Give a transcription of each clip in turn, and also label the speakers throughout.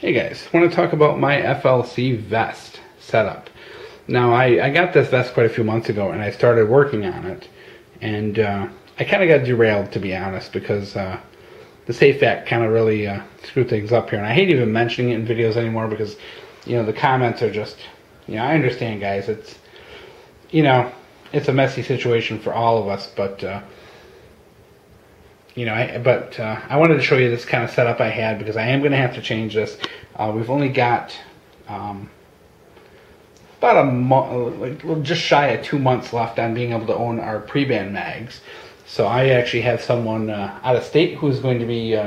Speaker 1: Hey guys, I want to talk about my FLC Vest setup. Now I got this vest quite a few months ago and I started working on it, and I kind of got derailed, to be honest, because the safe act kind of really screwed things up here. And I hate even mentioning it in videos anymore because, you know, the comments are just, you know, I understand, guys, it's, you know, it's a messy situation for all of us, but you know, I wanted to show you this kind of setup I had because I am going to have to change this. We've only got about a month, like just shy of 2 months left on being able to own our pre-band mags. So I actually have someone out of state who's going to be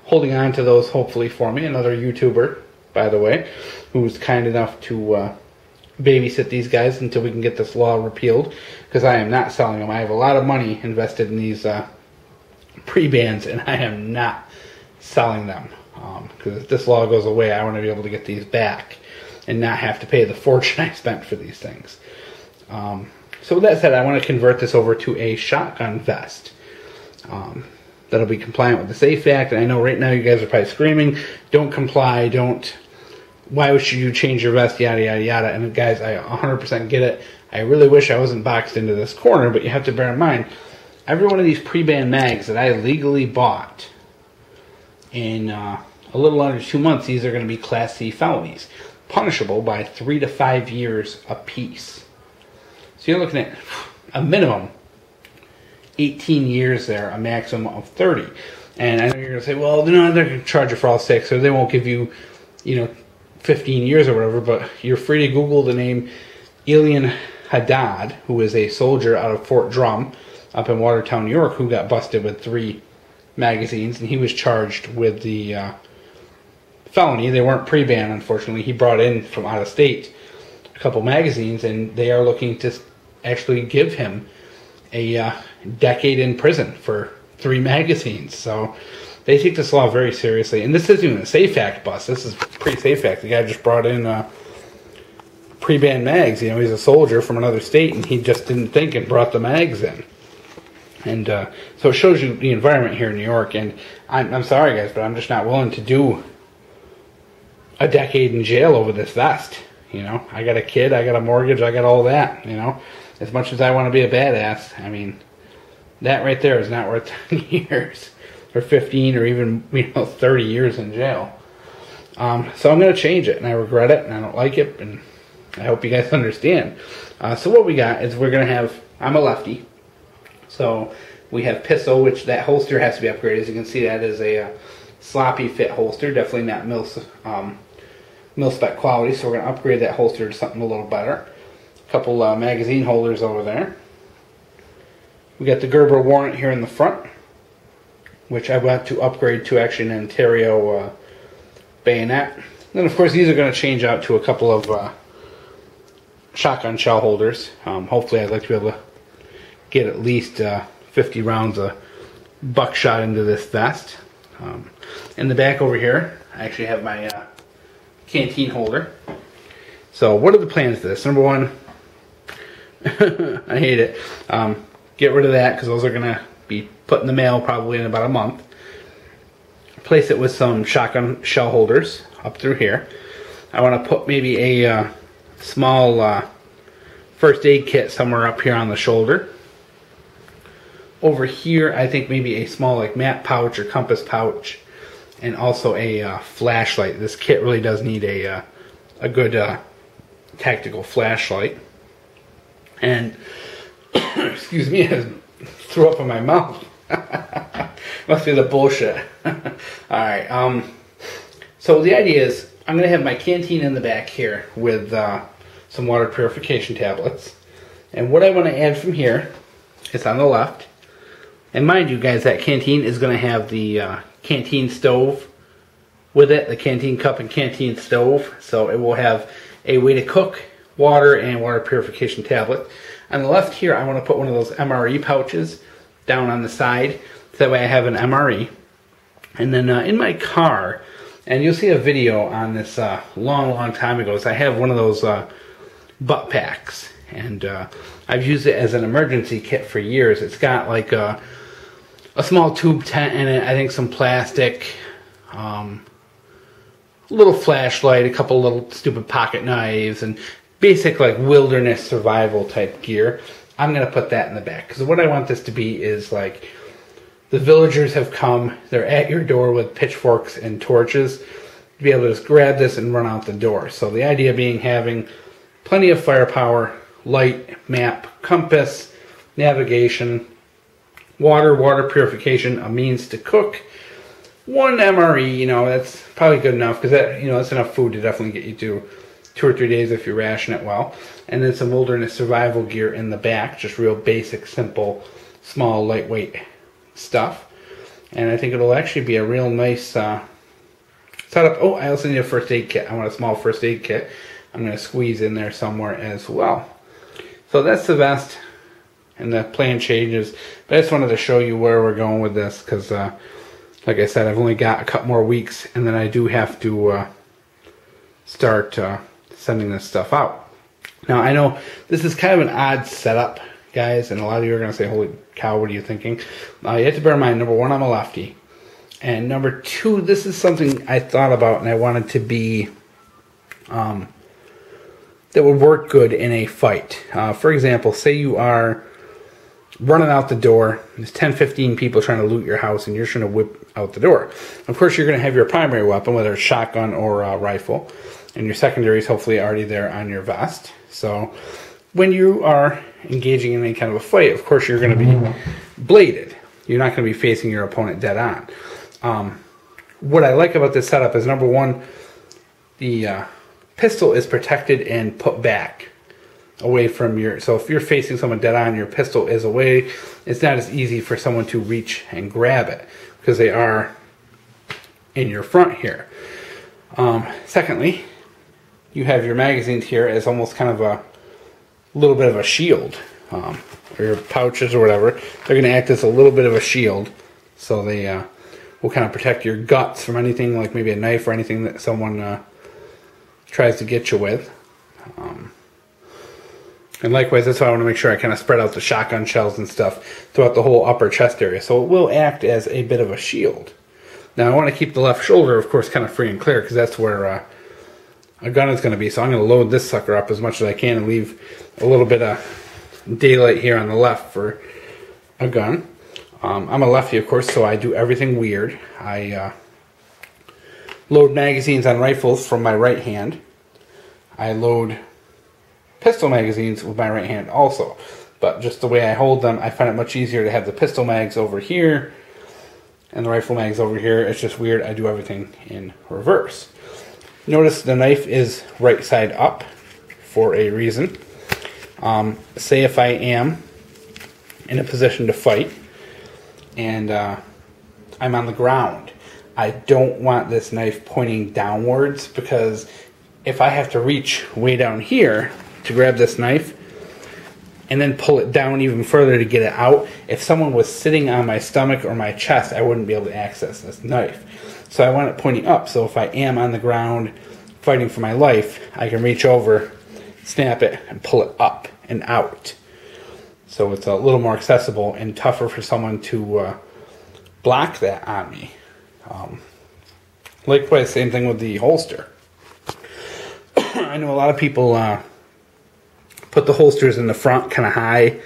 Speaker 1: holding on to those, hopefully, for me. Another YouTuber, by the way, who's kind enough to babysit these guys until we can get this law repealed, because I am not selling them. I have a lot of money invested in these pre-bands, and I am not selling them, because if this law goes away, I want to be able to get these back and not have to pay the fortune I spent for these things. So with that said, I want to convert this over to a shotgun vest that'll be compliant with the SAFE Act. And I know right now you guys are probably screaming, don't comply, why should you change your vest, yada yada yada. And guys, I 100% get it. I really wish I wasn't boxed into this corner, but you have to bear in mind, every one of these pre-band mags that I legally bought in a little under 2 months, these are going to be Class C felonies, punishable by 3 to 5 years apiece. So you're looking at a minimum 18 years there, a maximum of 30. And I know you're going to say, well, they're not going to charge you for all 6, or they won't give you, you know, 15 years or whatever, but you're free to Google the name Elian Haddad, who is a soldier out of Fort Drum up in Watertown, New York, who got busted with 3 magazines, and he was charged with the felony. They weren't pre-banned, unfortunately. He brought in from out of state a couple magazines, and they are looking to actually give him a decade in prison for 3 magazines. So they take this law very seriously. And this isn't even a SAFE Act bust. This is pre-SAFE Act. The guy just brought in pre-banned mags. You know, he's a soldier from another state, and he just didn't think and brought the mags in. And so it shows you the environment here in New York. And I'm sorry, guys, but I'm just not willing to do a decade in jail over this vest. You know, I got a kid, I got a mortgage, I got all that. You know, as much as I want to be a badass, I mean, that right there is not worth 10 years or 15 or even, you know, 30 years in jail. So I'm going to change it, and I regret it, and I don't like it, and I hope you guys understand. So what we got is we're going to have, I'm a lefty, so we have pistol, which that holster has to be upgraded. As you can see, that is a sloppy fit holster, definitely not mil-spec quality, so we're going to upgrade that holster to something a little better. A couple magazine holders over there. We got the Gerber warrant here in the front, which I want to upgrade to actually an Ontario bayonet. Then of course these are going to change out to a couple of shotgun shell holders. Hopefully I'd like to be able to get at least 50 rounds of buckshot into this vest. In the back over here, I actually have my canteen holder. So what are the plans for this? Number one, I hate it. Get rid of that because those are going to be put in the mail probably in about a month. Place it with some shotgun shell holders up through here. I want to put maybe a small first aid kit somewhere up here on the shoulder. Over here, I think maybe a small like map pouch or compass pouch, and also a flashlight. This kit really does need a good tactical flashlight. And excuse me, I threw up in my mouth. Must be the bullshit. Alright, so the idea is I'm going to have my canteen in the back here with some water purification tablets. And what I want to add from here is on the left. And mind you guys, that canteen is going to have the canteen stove with it, the canteen cup and canteen stove. So it will have a way to cook water and water purification tablet. On the left here, I want to put one of those MRE pouches down on the side. So that way I have an MRE. And then in my car, and you'll see a video on this long time ago, so I have one of those butt packs. And I've used it as an emergency kit for years. It's got like a small tube tent in it, I think some plastic, a little flashlight, a couple little stupid pocket knives, and basic like wilderness survival type gear. I'm going to put that in the back, because what I want this to be is like the villagers have come, they're at your door with pitchforks and torches to be able to just grab this and run out the door. So the idea being having plenty of firepower, light, map, compass, navigation, water purification, a means to cook, one MRE, that's probably good enough, because that, that's enough food to definitely get you to 2 or 3 days if you ration it well. And then some wilderness survival gear in the back, just real basic, simple, small, lightweight stuff. And I think it'll actually be a real nice setup. Oh, I also need a first aid kit. I want a small first aid kit. I'm going to squeeze in there somewhere as well. So that's the vest, and the plan changes. But I just wanted to show you where we're going with this, because like I said, I've only got a couple more weeks, and then I do have to start sending this stuff out. Now, I know this is kind of an odd setup, guys, and a lot of you are going to say, holy cow, what are you thinking? You have to bear in mind, number one, I'm a lefty. And number two, this is something I thought about and I wanted to be, that would work good in a fight. For example, say you are running out the door, there's 10, 15 people trying to loot your house, and you're trying to whip out the door. Of course, you're going to have your primary weapon, whether it's shotgun or rifle, and your secondary is hopefully already there on your vest. So when you are engaging in any kind of a fight, of course, you're going to be bladed. You're not going to be facing your opponent dead on. What I like about this setup is, number one, the pistol is protected and put back away from your, so if you're facing someone dead on, your pistol is away. It's not as easy for someone to reach and grab it because they are in your front here. Secondly, you have your magazines here as almost kind of a little bit of a shield, or your pouches or whatever. They're going to act as a little bit of a shield, so they will kind of protect your guts from anything like maybe a knife or anything that someone tries to get you with. And likewise, that's why I want to make sure I kind of spread out the shotgun shells and stuff throughout the whole upper chest area, so it will act as a bit of a shield. Now I want to keep the left shoulder, of course, kind of free and clear, because that's where a gun is going to be. So I'm going to load this sucker up as much as I can and leave a little bit of daylight here on the left for a gun. I'm a lefty, of course, so I do everything weird. I load magazines on rifles from my right hand. I load pistol magazines with my right hand also. But just the way I hold them, I find it much easier to have the pistol mags over here and the rifle mags over here. It's just weird. I do everything in reverse. Notice the knife is right side up for a reason. Say if I am in a position to fight and I'm on the ground, I don't want this knife pointing downwards, because if I have to reach way down here to grab this knife and then pull it down even further to get it out, if someone was sitting on my stomach or my chest, I wouldn't be able to access this knife. So I want it pointing up, so if I am on the ground fighting for my life, I can reach over, snap it, and pull it up and out. So it's a little more accessible and tougher for someone to block that on me. Likewise, same thing with the holster. I know a lot of people put the holsters in the front kind of high.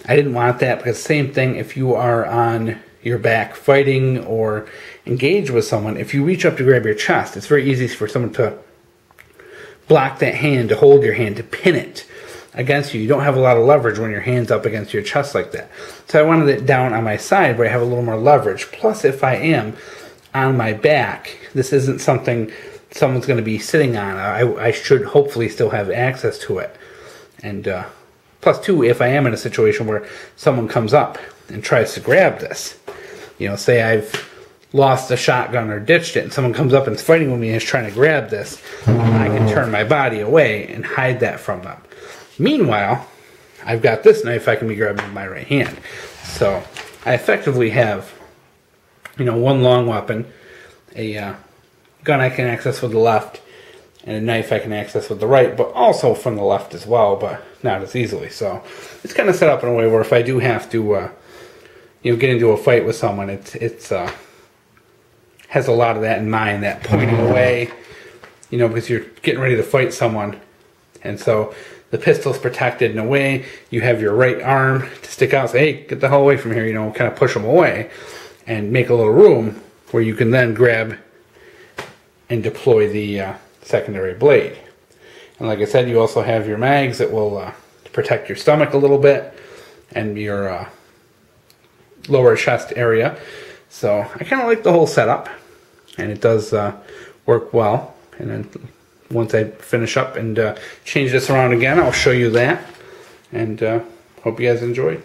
Speaker 1: I didn't want that, because same thing, if you are on your back fighting or engage with someone, if you reach up to grab your chest, it's very easy for someone to block that hand, to hold your hand, to pin it against you. You don't have a lot of leverage when your hand's up against your chest like that. So I wanted it down on my side where I have a little more leverage. Plus, if I am on my back, this isn't something someone's going to be sitting on. I should hopefully still have access to it. And plus, too, if I am in a situation where someone comes up and tries to grab this, say I've lost a shotgun or ditched it, and someone comes up and is fighting with me and is trying to grab this, I can turn my body away and hide that from them. Meanwhile, I've got this knife I can be grabbing with my right hand. So I effectively have, one long weapon, a gun I can access with the left, and a knife I can access with the right, but also from the left as well, but not as easily. So it's kind of set up in a way where if I do have to, get into a fight with someone, it's has a lot of that in mind, that pointing away, you know, because you're getting ready to fight someone. And so the pistol's protected in a way. You have your right arm to stick out, say, hey, get the hell away from here, you know, kind of push them away and make a little room where you can then grab and deploy the secondary blade. And like I said, you also have your mags that will protect your stomach a little bit and your lower chest area. So I kind of like the whole setup, and it does work well. And then once I finish up and change this around again, I'll show you that. And hope you guys enjoyed.